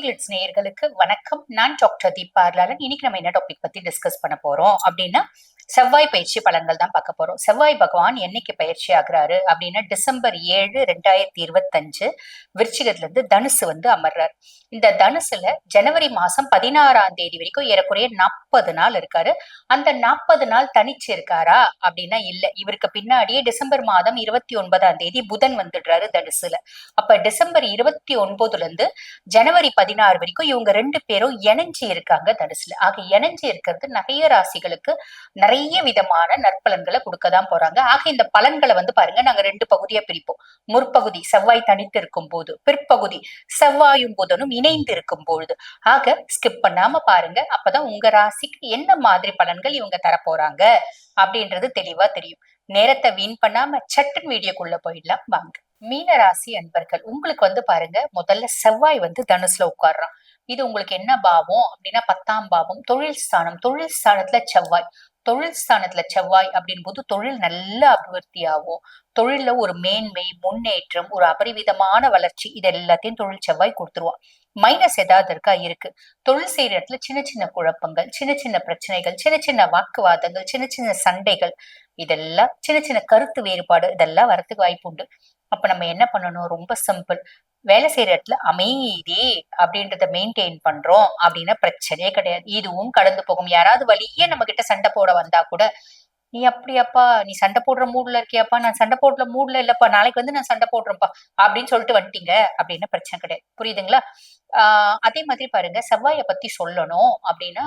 ஆஸ்ட்ரோகிளிட்ஸ் நேயர்களுக்கு வணக்கம். நான் டாக்டர் தீபார்லாலன். இன்னைக்கு நம்ம என்ன டாபிக் பத்தி டிஸ்கஸ் பண்ண போறோம் அப்படின்னா, செவ்வாய் பயிற்சி பலன்கள் தான் பார்க்க போறோம். செவ்வாய் பகவான் என்னைக்கு பயிற்சி ஆகுறாரு அப்படின்னா, டிசம்பர் 7 2025 விருச்சிகத்துல இருந்து தனுசு வந்து அமர்றாரு. இந்த தனுசுல ஜனவரி மாசம் 16ஆம் தேதி வரைக்கும் ஏறக்குறைய 40 நாள் இருக்காரு. அந்த 40 நாள் தனிச்சு இருக்காரா அப்படின்னா இல்ல. இவருக்கு பின்னாடியே டிசம்பர் மாதம் 29ஆம் தேதி புதன் வந்துடுறாரு தனுசுல. அப்ப டிசம்பர் 29ல இருந்து ஜனவரி 16 வரைக்கும் இவங்க ரெண்டு பேரும் இணைஞ்சு இருக்காங்க தனுசுல. ஆக இணைஞ்சு இருக்கிறது நிறைய ராசிகளுக்கு நிறைய விதமான நற்பலன்களை கொடுக்கதான் போறாங்க. ஆக இந்த பலன்களை வந்து பாருங்க, நாங்க ரெண்டு பகுதியா பிரிப்போம். முற்பகுதி செவ்வாய் தனித்து இருக்கும் போது, பிற்பகுதி செவ்வாயும் புதனும் இணைந்து இருக்கும் பொழுது. ஆக ஸ்கிப் பண்ணாம பாருங்க. அப்பதான் உங்க ராசிக்கு என்ன மாதிரி பலன்கள் இவங்க தர போறாங்க அப்படின்றது தெளிவா தெரியும். நேரத்தை வீண் பண்ணாம சட்டன் வீடியோக்குள்ள போயிடலாம் வாங்க. மீன ராசி அன்பர்கள், உங்களுக்கு வந்து பாருங்க, முதல்ல செவ்வாய் வந்து தனுசுல உட்கார்றான். இது உங்களுக்கு என்ன பாவம் அப்படின்னா 10ஆம் பாவம், தொழில் ஸ்தானம். தொழில் ஸ்தானத்துல செவ்வாய். தொழில் ஸ்தானத்துல செவ்வாய் அப்படின் போது தொழில் நல்ல அபிவிருத்தி ஆகும். தொழில்ல ஒரு மேன்மை, முன்னேற்றம், ஒரு அபரிவிதமான வளர்ச்சி, இது எல்லாத்தையும் தொழில் செவ்வாய் கொடுத்துருவான். மைனஸ் ஏதாவது இருக்கா? இருக்கு. தொழில் செய்யற இடத்துல சின்ன சின்ன குழப்பங்கள், சின்ன சின்ன பிரச்சனைகள், சின்ன சின்ன வாக்குவாதங்கள், சின்ன சின்ன சண்டைகள், இதெல்லாம் சின்ன சின்ன கருத்து வேறுபாடு, இதெல்லாம் வரத்துக்கு வாய்ப்பு உண்டு. அப்ப நம்ம என்ன பண்ணணும்? ரொம்ப சிம்பிள். வேலை செய்யற இடத்துல அமைதி அப்படின்றத மெயின்டைன் பண்றோம் அப்படின்னா பிரச்சனையே கிடையாது. இதுவும் கடந்து போகும். யாராவது வழியே நம்ம கிட்ட சண்டை போட வந்தா கூட, நீ அப்படியாப்பா, நீ சண்டை போடுற மூட்ல இருக்கியாப்பா, நான் சண்டை போடுற மூட்ல இல்லப்பா, நாளைக்கு வந்து நான் சண்டை போடுறேன்ப்பா அப்படின்னு சொல்லிட்டு வந்துட்டீங்க அப்படின்னா பிரச்சனை கிடையாது. புரியுதுங்களா? அதே மாதிரி பாருங்க, செவ்வாயை பத்தி சொல்லணும் அப்படின்னா,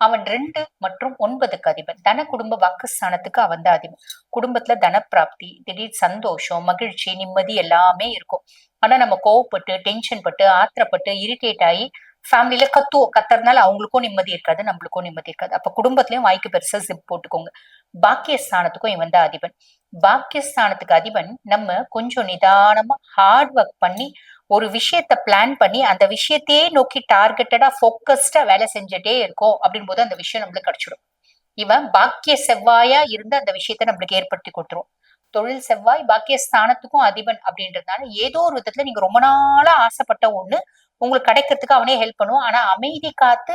அவன் 2 மற்றும் 9க்கு அதிபன். தன குடும்ப வாக்குஸ்தானத்துக்கு அவன் தான் அதிபன். குடும்பத்துல தனப்பிராப்தி, திடீர் சந்தோஷம், மகிழ்ச்சி, நிம்மதி எல்லாமே இருக்கும். ஆனா நம்ம கோவப்பட்டு, டென்ஷன் பட்டு, ஆத்திரப்பட்டு, இரிட்டேட் ஆகி ஃபேமிலியில கத்துவோம். கத்துறதுனால அவங்களுக்கும் நிம்மதி இருக்காது, நம்மளுக்கும் நிம்மதி இருக்காது. அப்ப குடும்பத்திலயும் வாய்க்கு பெருசா ஜிப் போட்டுக்கோங்க. பாக்கியஸ்தானத்துக்கும் இவன் தான் அதிபன். பாக்கியஸ்தானத்துக்கு அதிபன் நம்ம கொஞ்சம் நிதானமா ஹார்ட் ஒர்க் பண்ணி ஒரு விஷயத்த பிளான் பண்ணி அந்த விஷயத்தையே நோக்கி டார்கெட்டடா போக்கஸ்டா வேலை செஞ்சுட்டே இருக்கோம் அப்படின் போது அந்த விஷயம் நம்மளுக்கு கிடைச்சிடும். இவன் பாக்கிய செவ்வாயா இருந்து அந்த விஷயத்த நம்மளுக்கு ஏற்படுத்தி கொடுத்துரும். தொழில் செவ்வாய் பாக்கியஸ்தானத்துக்கும் அதிபன் அப்படின்றதுனால ஏதோ ஒரு விதத்துல நீங்க ரொம்ப நாளா ஆசைப்பட்ட ஒண்ணு உங்களுக்கு கிடைக்கிறதுக்கு அவனே ஹெல்ப் பண்ணுவான். ஆனா அமைதி காத்து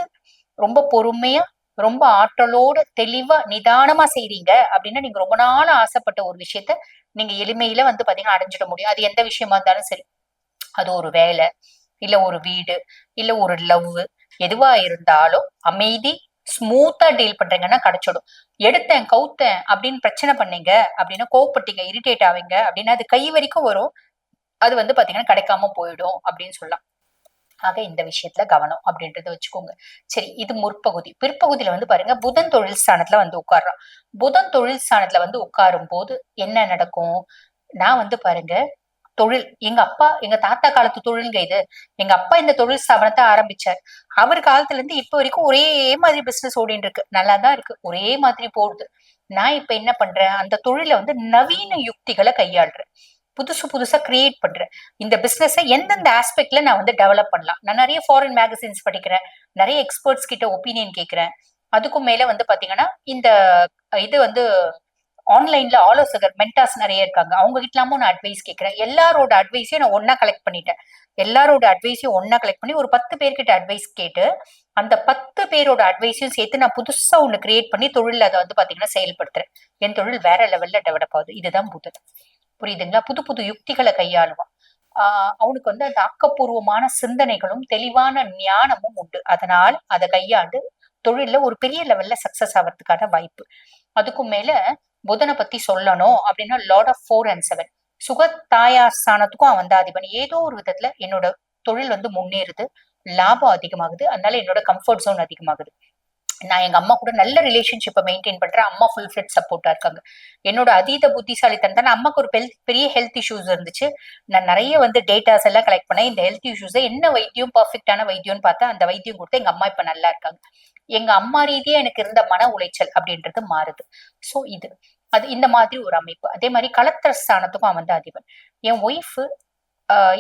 ரொம்ப பொறுமையா, ரொம்ப ஆற்றலோட, தெளிவா, நிதானமா செய்றீங்க அப்படின்னா நீங்க ரொம்ப நாளா ஆசைப்பட்ட ஒரு விஷயத்த நீங்க எளிமையில வந்து பாத்தீங்கன்னா அடைஞ்சிட முடியும். அது எந்த விஷயமா இருந்தாலும் சரி. அது ஒரு வேலை, இல்ல ஒரு வீடு, இல்ல ஒரு லவ், எதுவா இருந்தாலும் அமைதி, ஸ்மூத்தா டீல் பண்றீங்கன்னா கிடைச்சிடும். எடுத்தேன் கவுத்தேன் அப்படின்னு பிரச்சனை பண்ணீங்க அப்படின்னா, கோவப்பட்டீங்க, இரிட்டேட் ஆவீங்க அப்படின்னா அது கை வரைக்கும் வரும். அது வந்து பாத்தீங்கன்னா கிடைக்காம போயிடும் அப்படின்னு சொல்லலாம். ஆக இந்த விஷயத்துல கவனம் அப்படின்றத வச்சுக்கோங்க. சரி, இது முற்பகுதி. பிற்பகுதியில வந்து பாருங்க, புதன் தொழில் ஸ்தானத்துல வந்து உட்கார்றான். புதன் தொழில் ஸ்தானத்துல வந்து உட்காரும் போது என்ன நடக்கும்? நான் வந்து பாருங்க, தொழில் எங்க அப்பா, எங்க தாத்தா காலத்து தொழில்ங்க இது. எங்க அப்பா இந்த தொழில் ஸ்தாபனத்தை ஆரம்பிச்சார். அவர் காலத்துல இருந்து இப்ப வரைக்கும் ஒரே மாதிரி பிசினஸ் ஓடிட்டு இருக்கு. நல்லாதான் இருக்கு. ஒரே மாதிரி போகுது. நான் இப்ப என்ன பண்றேன்? அந்த தொழில வந்து நவீன யுக்திகளை கையாளுறேன். புதுசு புதுசா கிரியேட் பண்றேன். இந்த பிசினஸை எந்தெந்த ஆஸ்பெக்ட்ல நான் வந்து டெவலப் பண்ணலாம். நான் நிறைய ஃபாரின் மேகசின்ஸ் படிக்கிறேன். நிறைய எக்ஸ்பர்ட்ஸ் கிட்ட ஒப்பீனியன் கேட்கிறேன். அதுக்கும் மேல வந்து பாத்தீங்கன்னா, இந்த இது வந்து ஆன்லைன்ல ஆலோசகர் மென்டாஸ் நிறைய இருக்காங்க. அவங்க கிட்டலாமும் நான் அட்வைஸ் கேட்கிறேன். எல்லாரோட அட்வைஸையும் நான் ஒன்னா கலெக்ட் பண்ணிட்டேன். எல்லாரோட அட்வைஸையும் ஒன்னா கலெக்ட் பண்ணி ஒரு 10 பேர்கிட்ட அட்வைஸ் கேட்டு, அந்த 10 பேரோட அட்வைஸையும் சேர்த்து நான் புதுசா ஒண்ணு கிரியேட் பண்ணி தொழில் அதை வந்து பாத்தீங்கன்னா செயல்படுத்துறேன். என் தொழில் வேற லெவல்ல டெவலப் ஆகுது. இதுதான் புதன். புரியுதுங்களா? புது புது யுக்திகளை கையாளுவான். அவனுக்கு வந்து அந்த ஆக்கப்பூர்வமான சிந்தனைகளும் தெளிவான ஞானமும் உண்டு. அதனால அதை கையாண்டு தொழில்ல ஒரு பெரிய லெவல்ல சக்சஸ் ஆகிறதுக்கான வாய்ப்பு. அதுக்கும் மேல புதனை பத்தி சொல்லணும் அப்படின்னா, லார்ட் ஆஃப் 4 and 7 சுக தாயார் ஸ்தானத்துக்கும் அவன் தான் அதிபன். ஏதோ ஒரு விதத்துல என்னோட தொழில் வந்து முன்னேறுது, லாபம் அதிகமாகுது, அதனால என்னோட கம்ஃபர்ட் ஜோன் அதிகமாகுது. நான் எங்க அம்மா கூட நல்ல ரிலேஷன்ஷிப்பை மெயின்டைன் பண்றேன். அம்மா ஃபுல் ஃபிளட் சப்போர்ட்டா இருக்காங்க. என்னோட அதீத புத்திசாலித்தனம், அம்மாக்கு ஒரு பெரிய ஹெல்த் இஷ்யூஸ் இருந்துச்சு. நான் நிறைய வந்து டேட்டாஸ் எல்லாம் கலெக்ட் பண்ணேன். இந்த ஹெல்த் இஷ்யூஸை என்ன வைத்தியம் பர்ஃபெக்டான வைத்தியம்னு பார்த்தா அந்த வைத்தியம் கொடுத்து எங்க அம்மா இப்ப நல்லா இருக்காங்க. எங்க அம்மா ரீதியா எனக்கு இருந்த மன உளைச்சல் அப்படின்றது மாறுது. சோ இது அது இந்த மாதிரி ஒரு அமைப்பு. அதே மாதிரி களத்திர ஸ்தானத்துக்கும் அவன் தான் அதிபன். என் ஒய்ஃப்,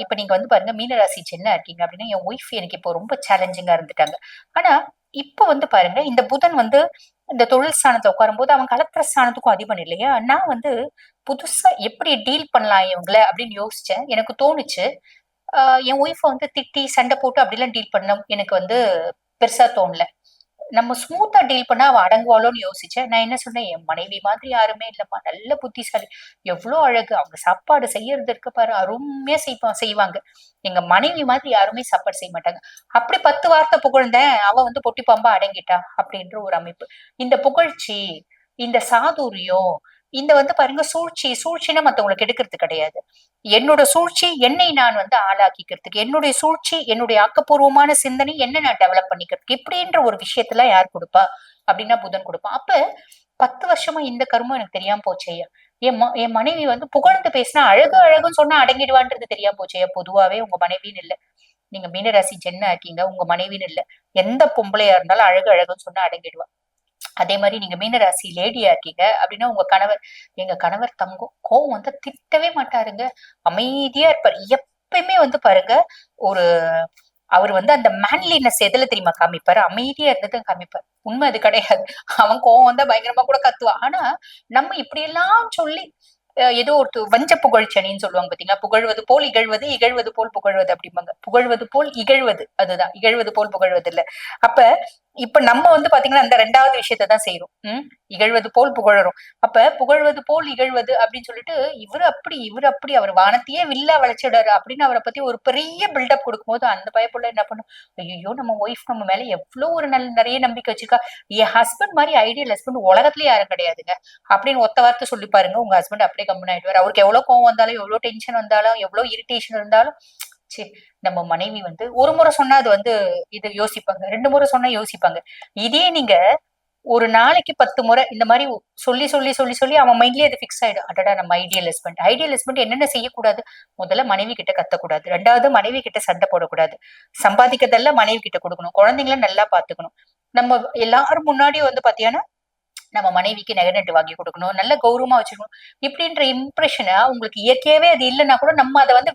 இப்ப நீங்க வந்து பாருங்க, மீனராசி சின்ன இருக்கீங்க அப்படின்னா, என் ஒய்ஃப் எனக்கு இப்போ ரொம்ப சேலஞ்சிங்கா இருந்துட்டாங்க. ஆனா இப்ப வந்து பாருங்க, இந்த புதன் வந்து இந்த தொழில் ஸ்தானத்துல உட்காரும் போது அவன் கலத்திர ஸ்தானத்துக்கும் அதிபன் இல்லையா? நான் வந்து புதுசா எப்படி டீல் பண்ணலாம் இவங்கள அப்படின்னு யோசிச்சேன். எனக்கு தோணுச்சு, என் ஒய்ஃபை வந்து திட்டி சண்டை போட்டு அப்படிலாம் டீல் பண்ண எனக்கு வந்து பெருசா தோணல. நம்ம ஸ்மூத்தா டீல் பண்ணா அவ அடங்குவாளோன்னு யோசிச்சேன். நான் என்ன சொன்னேன், என் மனைவி மாதிரி யாருமே இல்லம்மா. நல்ல புத்திசாலி. எவ்ளோ அழகு. அவங்க சாப்பாடு செய்யறது இருக்கு பாரு, அருமையா செய்வாங்க. எங்க மனைவி மாதிரி யாருமே சாப்பாடு செய்ய மாட்டாங்க. அப்படி 10 வார்த்தை புகழ்ந்தேன். அவ வந்து பொட்டி பாம்பா அடங்கிட்டா அப்படின்ற ஒரு அமைப்பு. இந்த புகழ்ச்சி, இந்த சாதுரியம், இந்த வந்து பாருங்க சூழ்ச்சின்னா மத்தவங்களுக்கு எடுக்கிறது கிடையாது. என்னோட சூழ்ச்சி என்னை நான் வந்து ஆளாக்கிக்கிறதுக்கு, என்னுடைய சூழ்ச்சி என்னுடைய ஆக்கப்பூர்வமான சிந்தனை என்ன நான் டெவலப் பண்ணிக்கிறதுக்கு இப்படின்ற ஒரு விஷயத்துல யார் கொடுப்பா அப்படின்னா புதன் கொடுப்பான். அப்ப 10 வருஷமா இந்த கருமம் எனக்கு தெரியாம போச்சேயா. என் மனைவி வந்து புகழ்ந்து பேசினா அழகு அழகுன்னு சொன்னா அடங்கிடுவான்றது தெரியாம போச்சேயா. பொதுவாவே உங்க மனைவின்னு இல்ல, நீங்க மீனராசி ஜென்ன ஆக்கீங்க, உங்க மனைவின்னு இல்ல, எந்த பொம்பளையா இருந்தாலும் அழகு அழகுன்னு சொன்னா அடங்கிடுவா. அதே மாதிரி நீங்க மீனராசி லேடி ஆக்கீங்க அப்படின்னா உங்க கணவர், எங்க கணவர் தங்கம், கோவம் வந்து திட்டவே மாட்டாருங்க, அமைதியா இருப்பாரு. எப்பயுமே வந்து பாருங்க, ஒரு அவர் வந்து அந்த மேன்லினஸ் எதுல தெரியுமா காமிப்பாரு, அமைதியா இருந்தது காமிப்பாரு. உண்மை அது கிடையாது. அவன் கோவம் வந்தா பயங்கரமா கூட கத்துவான். ஆனா நம்ம இப்படி எல்லாம் சொல்லி ஏதோ ஒரு வஞ்ச புகழ்ச்சனின்னு சொல்லுவாங்க பாத்தீங்களா, புகழ்வது போல் இகழ்வது, இகழ்வது போல் புகழ்வது அப்படிம்பாங்க. புகழ்வது போல் இகழ்வது, அதுதான் இகழ்வது போல் புகழ்வது இல்ல. அப்ப இப்ப நம்ம வந்து பாத்தீங்கன்னா அந்த 2வது விஷயத்தை தான் செய்யறோம். இகழ்வது போல் புகழறோம். அப்ப புகழ்வது போல் இகழ்வது அப்படின்னு சொல்லிட்டு இவரு அப்படி அவர் வானத்தையே வில்லா வளைச்சிடாரு அப்படின்னு அவரை பத்தி ஒரு பெரிய பில்டப் கொடுக்கும்போது அந்த பயப்புள்ள என்ன பண்ணும், ஐயோ நம்ம ஒய்ஃப் நம்ம மேல எவ்வளவு ஒரு நிறைய நம்பிக்கை வச்சிருக்கா, என் ஹஸ்பண்ட் மாதிரி ஐடியல் ஹஸ்பண்ட் உலகத்திலேயே யாரும் கிடையாதுங்க அப்படின்னு ஒத்த வார்த்தை சொல்லி பாருங்க, உங்க ஹஸ்பண்ட் அப்படியே கம்முன்னு ஆயிடுவார். அவருக்கு எவ்வளவு கோவம் வந்தாலும், எவ்வளவு டென்ஷன் வந்தாலும், எவ்வளவு இரிட்டேஷன் இருந்தாலும், சரி நம்ம மனைவி வந்து ஒரு முறை சொன்னா அது வந்து இது யோசிப்பாங்க, 2 முறை சொன்னா யோசிப்பாங்க. இதே நீங்க ஒரு நாளைக்கு 10 முறை இந்த மாதிரி சொல்லி சொல்லி சொல்லி சொல்லி அவன் மைண்ட்லயே அது பிக்ஸ் ஆயிடும். அடடா நம்ம ஐடியல் ஹஸ்பண்ட் என்னென்ன செய்யக்கூடாது, முதல்ல மனைவி கிட்ட கத்தக்கூடாது, 2வது மனைவி கிட்ட சண்டை போடக்கூடாது, சம்பாதிக்கிறதெல்லாம் மனைவி கிட்ட கொடுக்கணும், குழந்தைங்களை நல்லா பாத்துக்கணும், நம்ம எல்லாரும் முன்னாடியும் வந்து பாத்தீங்கன்னா நம்ம மனைவிக்கு நகை வாங்கி கொடுக்கணும், நல்ல கௌரவமா வச்சுக்கணும், இப்படின்ற இம்ப்ரெஷனை உங்களுக்கு இயற்கையாவே அது இல்லைன்னா கூட நம்ம அதை வந்து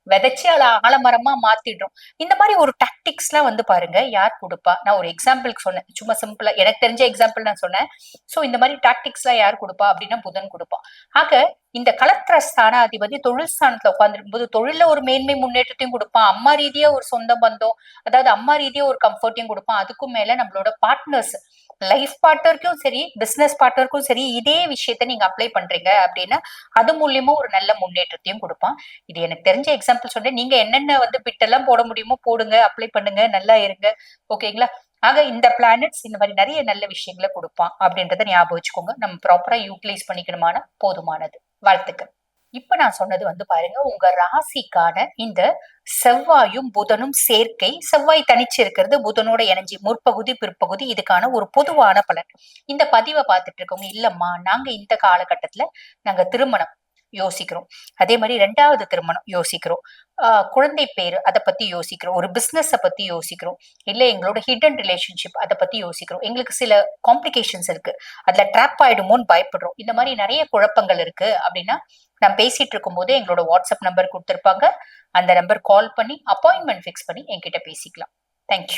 விதைச்சு அதை ஆலமரமா மாத்திடுறோம். இந்த மாதிரி ஒரு டாக்டிக்ஸ் எல்லாம் வந்து பாருங்க யார் கொடுப்பா. நான் ஒரு எக்ஸாம்பிளுக்கு சொன்னேன், சும்மா சிம்பிளா எனக்கு தெரிஞ்ச எக்ஸாம்பிள் நான் சொன்னேன். சோ இந்த மாதிரி டாக்டிக்ஸ் எல்லாம் யார் கொடுப்பா அப்படின்னா புதன் கொடுப்பான். ஆக இந்த கலத்திர ஸ்தானாதிபதி தொழில் ஸ்தானத்துல உட்கார்ந்துருக்கும் போது தொழில ஒரு மேன்மை முன்னேற்றத்தையும் கொடுப்பான், அம்மா ரீதியா ஒரு சொந்த பந்தம், அதாவது அம்மா ரீதியா ஒரு கம்ஃபர்ட்டையும் கொடுப்பான். அதுக்கும் மேல நம்மளோட பார்ட்னர்ஸ், லைஃப் பார்ட்னருக்கும் சரி பிசினஸ் பார்ட்னருக்கும் சரி இதே விஷயத்த நீங்க அப்ளை பண்றீங்க அப்படின்னா அது மூலியமா ஒரு நல்ல முன்னேற்றத்தையும் கொடுப்பான். இது எனக்கு தெரிஞ்ச எக்ஸாம்பிள் சொன்னேன். நீங்க என்னென்ன வந்து பிட்டெல்லாம் போட முடியுமோ போடுங்க, அப்ளை பண்ணுங்க, நல்லா இருங்க. ஓகேங்களா. ஆக இந்த பிளானட்ஸ் இந்த மாதிரி நிறைய நல்ல விஷயங்களை கொடுப்பான் அப்படின்றத ஞாபகம் வச்சுக்கோங்க. நம்ம ப்ராப்பரா யூட்டிலைஸ் பண்ணிக்கணுமான போதுமானது. வாழ்த்துக்கள். இப்ப நான் சொன்னது வந்து பாருங்க உங்க ராசிக்கான இந்த செவ்வாயும் புதனும் சேர்க்கை, செவ்வாய் தனிச்சு இருக்கிறது, புதனோட இணைஞ்சி முற்பகுதி பிற்பகுதி, இதுக்கான ஒரு பொதுவான பலன். இந்த பதிவை பார்த்துட்டு இருக்கவங்க, இல்லம்மா நாங்க இந்த காலகட்டத்துல நாங்க திருமணம் யோசிக்கிறோம், அதே மாதிரி 2வது திருமணம் யோசிக்கிறோம், குழந்தை பேரு அதை பத்தி யோசிக்கிறோம், ஒரு பிசினஸ் பத்தி யோசிக்கிறோம், இல்ல எங்களோட ஹிடன் ரிலேஷன்ஷிப் அதை பத்தி யோசிக்கிறோம், எங்களுக்கு சில காம்ப்ளிகேஷன்ஸ் இருக்கு, அதுல ட்ராப் ஆயிடுமோன்னு பயப்படுறோம், இந்த மாதிரி நிறைய குழப்பங்கள் இருக்கு அப்படின்னா நான் பேசிட்டு இருக்கும் போது எங்களோட வாட்ஸ்அப் நம்பர் கொடுத்திருப்பாங்க, அந்த நம்பர் கால் பண்ணி அப்பாயின்மெண்ட் ஃபிக்ஸ் பண்ணி என்கிட்ட பேசிக்கலாம். தேங்க்யூ.